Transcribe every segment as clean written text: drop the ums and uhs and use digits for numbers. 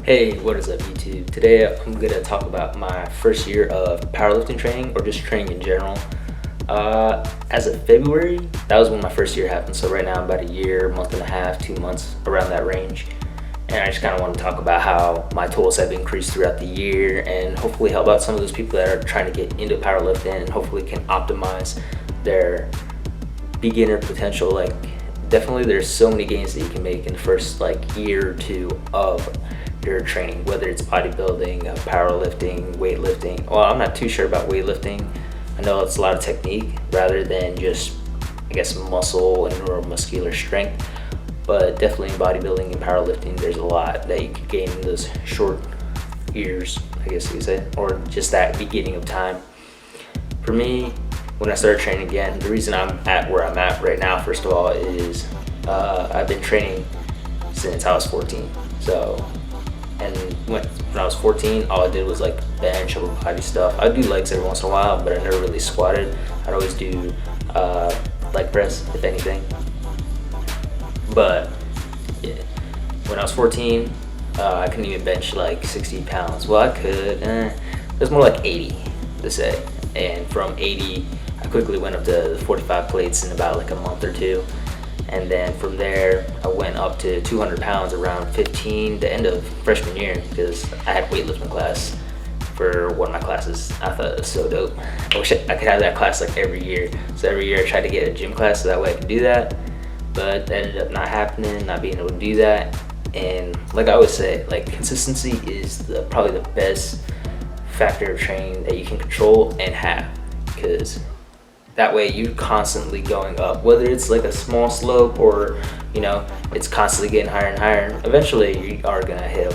Hey, what is up YouTube? Today I'm going to talk about my first year of powerlifting training, or just training in general. As of February, that was when my first year happened. So right now I'm about a year, month and a half, 2 months, around that range. And I just kind of want to talk about how my tools have increased throughout the year and hopefully help out some of those people that are trying to get into powerlifting and hopefully can optimize their beginner potential. Like, definitely there's so many gains that you can make in the first year or two of your training, whether it's bodybuilding, powerlifting, weightlifting. Well, I'm not too sure about weightlifting. I know it's a lot of technique rather than just, I guess, muscle and neuromuscular strength. But definitely in bodybuilding and powerlifting, there's a lot that you could gain in those short years, I guess you could say, or just that beginning of time. For me, when I started training again, the reason I'm at where I'm at right now, first of all, is I've been training since I was 14. And when I was 14, all I did was bench, upper body stuff. I'd do legs every once in a while, but I never really squatted. I'd always do leg press, if anything. But yeah, when I was 14, I couldn't even bench 60 pounds. Well, I could. It was more like 80 to say. And from 80, I quickly went up to 45 plates in about a month or two. And then from there, I went up to 200 pounds around 15, the end of freshman year, because I had weightlifting class for one of my classes. I thought it was so dope. I wish I could have that class every year. So every year I tried to get a gym class so that way I could do that. But that ended up not happening, not being able to do that. And like I always say, consistency is probably the best factor of training that you can control and have, because that way you're constantly going up, whether it's a small slope or it's constantly getting higher and higher. Eventually you are gonna hit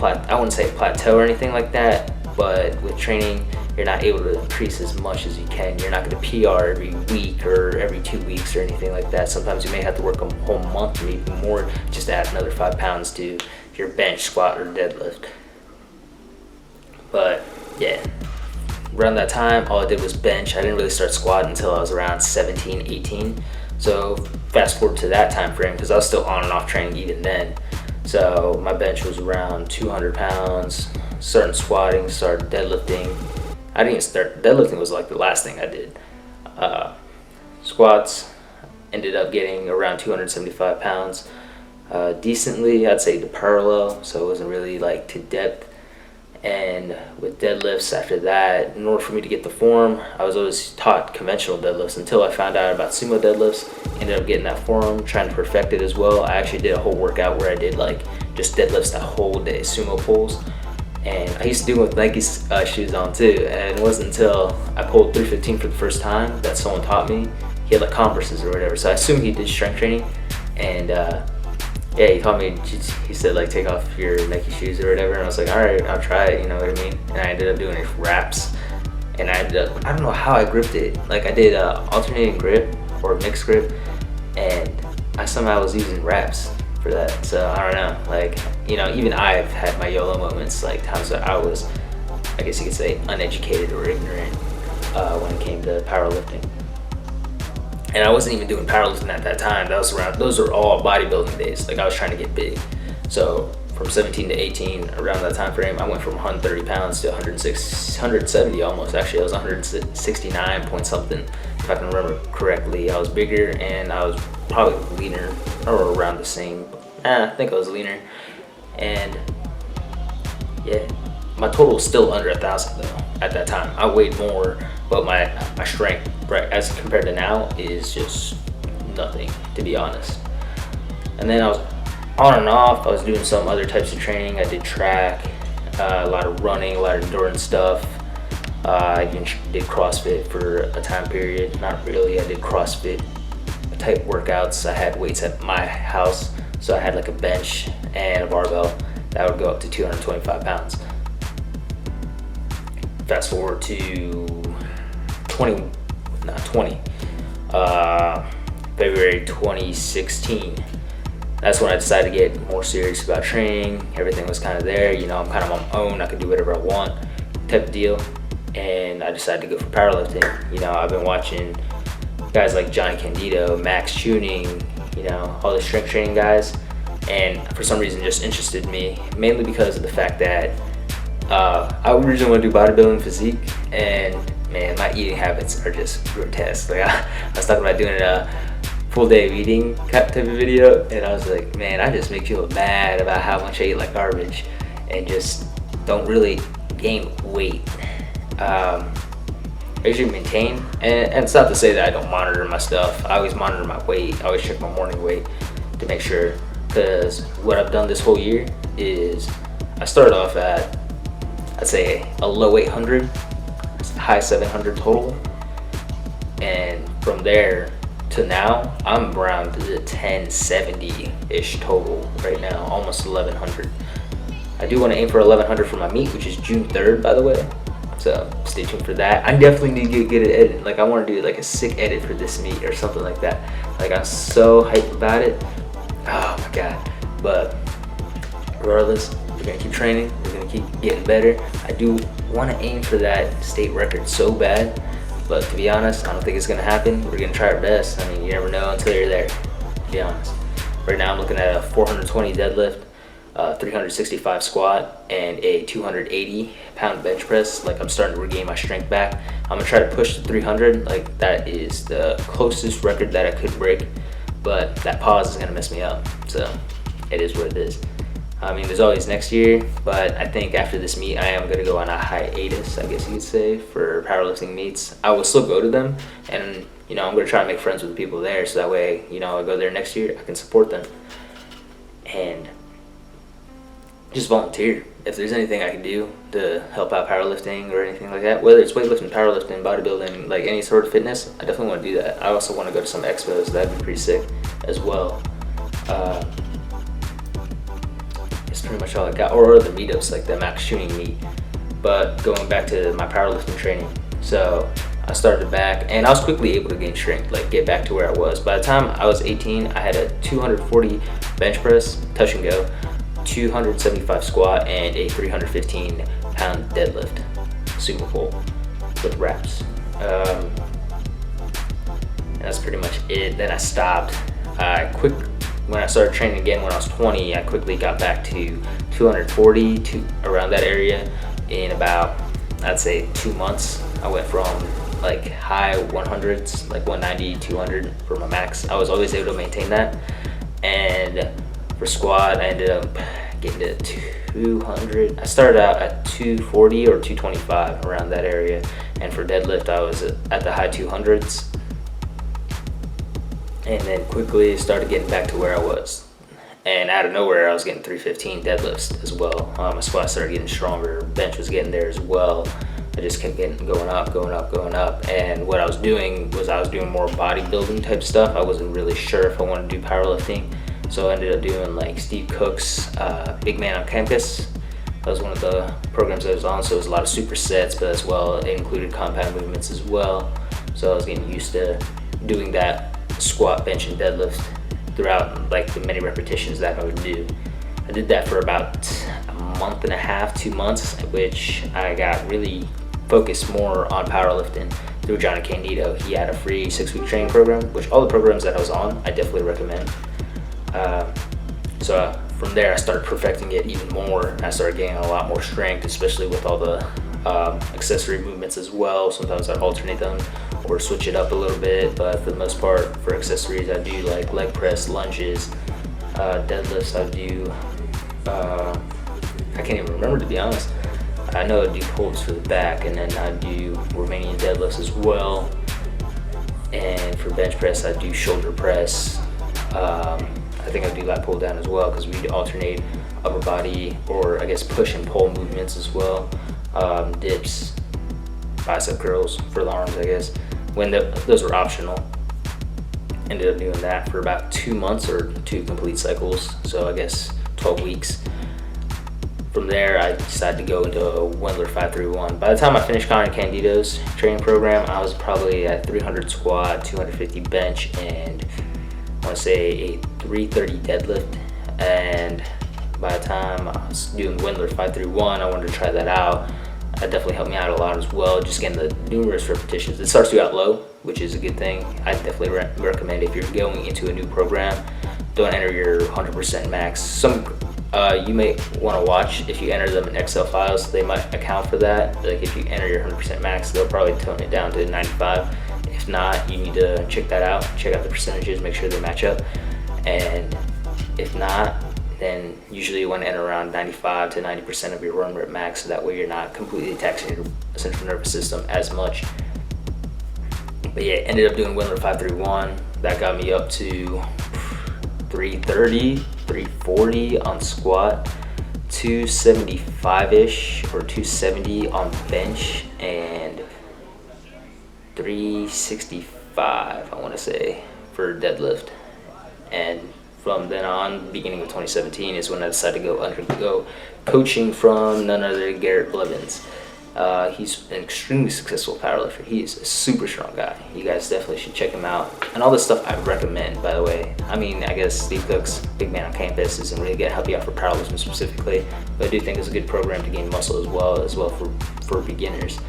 I wouldn't say a plateau or anything like that, but with training you're not able to increase as much as you can. You're not gonna PR every week or every 2 weeks or anything like that. Sometimes you may have to work a whole month or even more just to add another 5 pounds to your bench, squat, or deadlift. But yeah, around that time, all I did was bench. I didn't really start squatting until I was around 17, 18. So fast forward to that time frame, because I was still on and off training even then. So my bench was around 200 pounds, started squatting, started deadlifting. I didn't even start, deadlifting was the last thing I did. Squats, ended up getting around 275 pounds. Decently, I'd say to parallel, so it wasn't really to depth. And with deadlifts after that, in order for me to get the form, I was always taught conventional deadlifts until I found out about sumo deadlifts. Ended up getting that form, trying to perfect it as well. I actually did a whole workout where I did just deadlifts that whole day, sumo pulls. And I used to do it with Nike shoes on too. And it wasn't until I pulled 315 for the first time that someone taught me. He had Converses or whatever, so I assumed he did strength training. And yeah, he taught me, he said take off your Nike shoes or whatever, and I was like, all right, I'll try it, you know what I mean? And I ended up doing it for wraps, and I don't know how I gripped it. I did alternating grip or mixed grip, and I somehow was using wraps for that. So I don't know, even I've had my YOLO moments, times that I was, I guess you could say, uneducated or ignorant when it came to powerlifting. And I wasn't even doing powerlifting at that time. Those were all bodybuilding days. I was trying to get big. So from 17 to 18, around that time frame, I went from 130 pounds to 170 almost. Actually, I was 169 point something, if I can remember correctly. I was bigger and I was probably leaner, or around the same. I think I was leaner. And yeah, my total was still under 1,000 though at that time. I weighed more, but my strength, right, as compared to now, is just nothing, to be honest. And then I was on and off. I was doing some other types of training. I did track, a lot of running, a lot of endurance stuff. I even did CrossFit for a time period. Not really, I did CrossFit type workouts. I had weights at my house, so I had a bench and a barbell that would go up to 225 pounds. Fast forward to February 2016. That's when I decided to get more serious about training. Everything was kind of there, I'm kind of on my own, I could do whatever I want type of deal. And I decided to go for powerlifting. I've been watching guys like Johnny Candido, Max Tuning, all the strength training guys. and for some reason just interested me, mainly because of the fact that I originally want to do bodybuilding physique, and man, my eating habits are just grotesque. Like I was talking about doing a full day of eating type of video, and I was like, man, I just make people mad about how much I eat like garbage and just don't really gain weight. I usually maintain, and it's not to say that I don't monitor my stuff. I always monitor my weight. I always check my morning weight to make sure, because what I've done this whole year is I started off at, I'd say, a low 800, high 700 total, and from there to now I'm around the 1070-ish total right now, almost 1100. I do want to aim for 1100 for my meet, which is June 3rd, by the way, so stay tuned for that. I definitely need to get it edited. Like I want to do like a sick edit for this meet or something like that. Like I'm so hyped about it. Oh my god. But regardless, we're gonna keep training, we're gonna keep getting better. I do want to aim for that state record so bad, but to be honest, I don't think it's gonna happen. We're gonna try our best. I mean, you never know until you're there, to be honest. Right now I'm looking at a 420 deadlift, 365 squat, and a 280 pound bench press. Like I'm starting to regain my strength back. I'm gonna try to push to 300. Like that is the closest record that I could break, but that pause is gonna mess me up, so it is what it is. I mean, there's always next year, but I think after this meet I am gonna go on a hiatus, I guess you could say, for powerlifting meets. I will still go to them, and you know, I'm gonna try to make friends with the people there, so that way, you know, I go there next year, I can support them and just volunteer. If there's anything I can do to help out powerlifting or anything like that, whether it's weightlifting, powerlifting, bodybuilding, like any sort of fitness, I definitely want to do that. I also want to go to some expos. That'd be pretty sick as well. It's pretty much all I got, or other meetups like the max shooting meet. But going back to my powerlifting training, so I started back and I was quickly able to gain strength, like get back to where I was. By the time I was 18, I had a 240 bench press, touch and go, 275 squat, and a 315 pound deadlift, sumo pull with reps. And that's pretty much it. Then I stopped. When I started training again when I was 20, I quickly got back to 240 to around that area in about, I'd say, 2 months. I went from like high 100s, like 190, 200 for my max. I was always able to maintain that. And for squat, I ended up getting to 200. I started out at 240 or 225, around that area. And for deadlift, I was at the high 200s. And then quickly started getting back to where I was. And out of nowhere, I was getting 315 deadlifts as well. My squat started getting stronger. Bench was getting there as well. I just kept going up. And what I was doing was I was doing more bodybuilding type stuff. I wasn't really sure if I wanted to do powerlifting. So I ended up doing like Steve Cook's Big Man on Campus. That was one of the programs I was on. So it was a lot of supersets, but as well, it included compound movements as well. So I was getting used to doing that squat, bench, and deadlift throughout like the many repetitions that I would do. I did that for about a month and a half, 2 months, which I got really focused more on powerlifting through Johnny Candido. He had a free 6-week training program, which all the programs that I was on, I definitely recommend. So from there, I started perfecting it even more. I started gaining a lot more strength, especially with all the accessory movements as well. Sometimes I alternate them or switch it up a little bit, but for the most part, for accessories, I do like leg press, lunges, deadlifts. I do, I can't even remember, to be honest. I know I do pulls for the back, and then I do Romanian deadlifts as well. And for bench press, I do shoulder press. I think I do lat pull down as well, because we alternate upper body, or I guess push and pull movements as well. Dips, bicep curls for the arms, I guess, when those were optional. Ended up doing that for about 2 months, or 2 complete cycles, so I guess 12 weeks. From there, I decided to go into a Wendler 531. By the time I finished Connor Candido's training program, I was probably at 300 squat, 250 bench, and I want to say a 330 deadlift. And by the time I was doing Wendler 531, I wanted to try that out. That definitely helped me out a lot as well, just getting the numerous repetitions. It starts you out low, which is a good thing. I definitely recommend, if you're going into a new program, don't enter your 100% max. Some you may want to watch if you enter them in Excel files. They might account for that. Like if you enter your 100% max, they'll probably tone it down to 95. If not, you need to check that out. Check out the percentages, make sure they match up. And if not, then usually you want to enter around 95 to 90% of your run rep max, so that way you're not completely taxing your central nervous system as much. But yeah, ended up doing Windler 531. That got me up to 330, 340 on squat, 275-ish or 270 on bench, and 365, I want to say, for deadlift. And from then on, beginning of 2017 is when I decided to undergo coaching from none other than Garrett Blevins. He's an extremely successful powerlifter. He is a super strong guy. You guys definitely should check him out. And all this stuff I recommend, by the way. I mean, I guess Steve Cook's Big Man on Campus isn't really going to help you out for powerlifting specifically, but I do think it's a good program to gain muscle as well for beginners.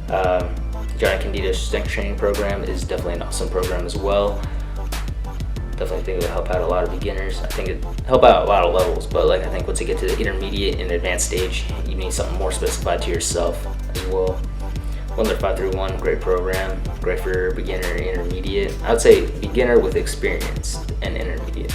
Johnny Candido's strength training program is definitely an awesome program as well. Definitely think it would help out a lot of beginners. I think it help out a lot of levels, but like I think once you get to the intermediate and advanced stage, you need something more specified to yourself as well. Windler 531, great program, great for beginner and intermediate. I would say beginner with experience and intermediate.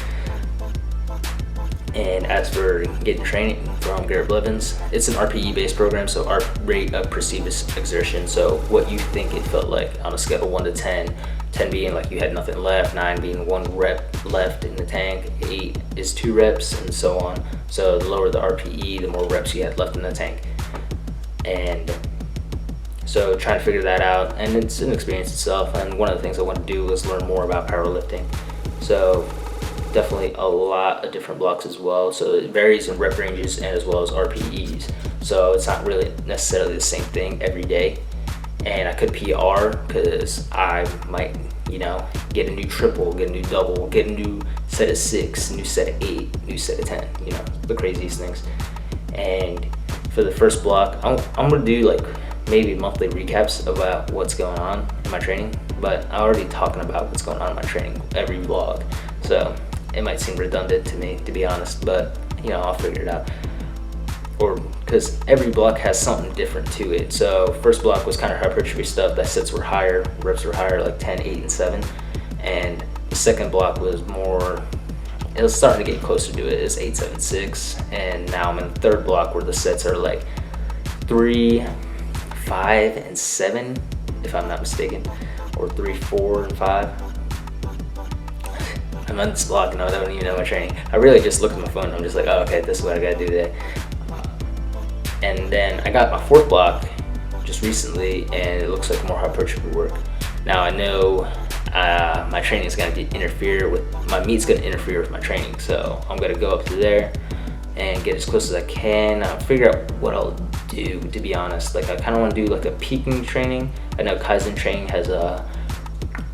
And as for getting training from Garrett Blevins, it's an RPE based program, so rate of perceived exertion. So what you think it felt like on a scale of 1 to 10. 10 being like you had nothing left, 9 being 1 rep left in the tank, 8 is 2 reps, and so on. So the lower the RPE, the more reps you had left in the tank. And so trying to figure that out, and it's an experience itself. And one of the things I want to do is learn more about powerlifting. So definitely a lot of different blocks as well. So it varies in rep ranges and as well as RPEs. So it's not really necessarily the same thing every day. And I could PR because I might, get a new triple, get a new double, get a new set of 6, new set of 8, new set of 10, the craziest things. And for the first block, I'm gonna do like maybe monthly recaps about what's going on in my training, but I'm already talking about what's going on in my training every vlog. So it might seem redundant to me, to be honest, but I'll figure it out. Or because every block has something different to it. So first block was kind of hypertrophy stuff. That sets were higher, reps were higher, like 10, 8, and 7. And the second block was more, it was starting to get closer to it. It's 8, 7, 6. And now I'm in the third block where the sets are like 3, 5, and 7, if I'm not mistaken, or 3, 4, and 5. I'm on this block and I don't even know my training. I really just look at my phone and I'm just like, oh, okay, this is what I gotta do today. And then I got my fourth block just recently, and it looks like more hypertrophy work. Now I know my training is going to interfere with, my meet's going to interfere with my training, so I'm going to go up to there and get as close as I can. I'll figure out what I'll do, to be honest. Like I kind of want to do like a peaking training. I know Kaizen training has a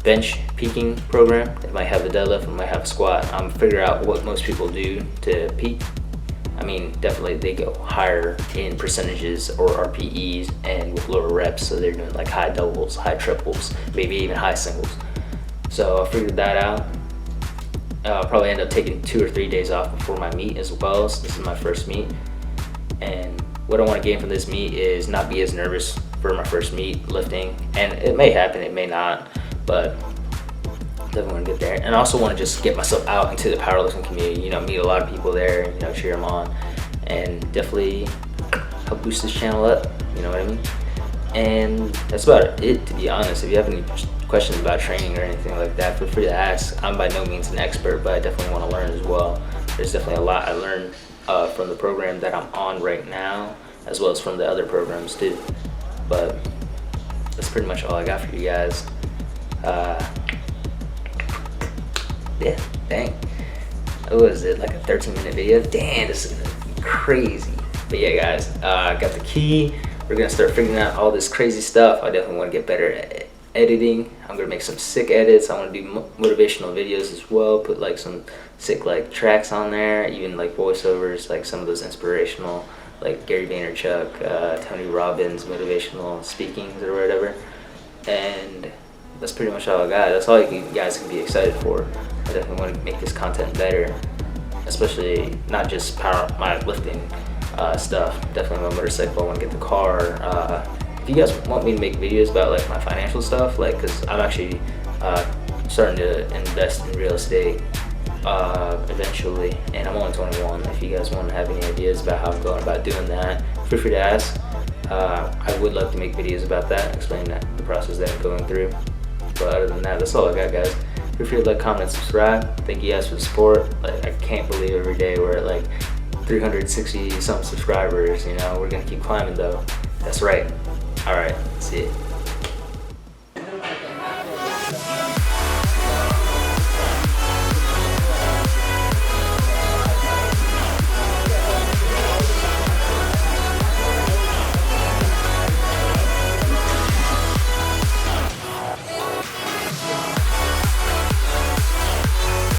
bench peaking program. It might have a deadlift, it might have a squat. I'm figure out what most people do to peak. I mean, definitely they go higher in percentages or RPEs and with lower reps, so they're doing like high doubles, high triples, maybe even high singles. So I figured that out. I'll probably end up taking 2 or 3 days off before my meet as well, so this is my first meet. And what I want to gain from this meet is not be as nervous for my first meet lifting, and it may happen, it may not, but definitely want to get there. And I also want to just get myself out into the powerlifting community, meet a lot of people there, cheer them on, and definitely help boost this channel up, you know what I mean? And that's about it, to be honest. If you have any questions about training or anything like that, feel free to ask. I'm by no means an expert, but I definitely want to learn as well. There's definitely a lot I learned from the program that I'm on right now, as well as from the other programs too. But that's pretty much all I got for you guys. Yeah, dang. What was it, like a 13-minute video? Damn, this is gonna be crazy. But yeah, guys, I got the key. We're gonna start figuring out all this crazy stuff. I definitely want to get better at editing. I'm gonna make some sick edits. I want to do motivational videos as well. Put like some sick like tracks on there, even like voiceovers, like some of those inspirational, like Gary Vaynerchuk, Tony Robbins motivational speakings or whatever. And that's pretty much all I got. That's all you guys can be excited for. I definitely want to make this content better, especially not just my lifting stuff. Definitely my motorcycle. I want to get the car. If you guys want me to make videos about like my financial stuff, like, because I'm actually starting to invest in real estate eventually, and I'm only 21. If you guys want to have any ideas about how I'm going about doing that, feel free to ask. I would love to make videos about that, explain the process that I'm going through. But other than that, that's all I got, guys. Feel free to like, comment, subscribe. Thank you guys for the support. Like, I can't believe every day we're at like 360 some subscribers. You know, we're gonna keep climbing though. That's right. All right, see ya.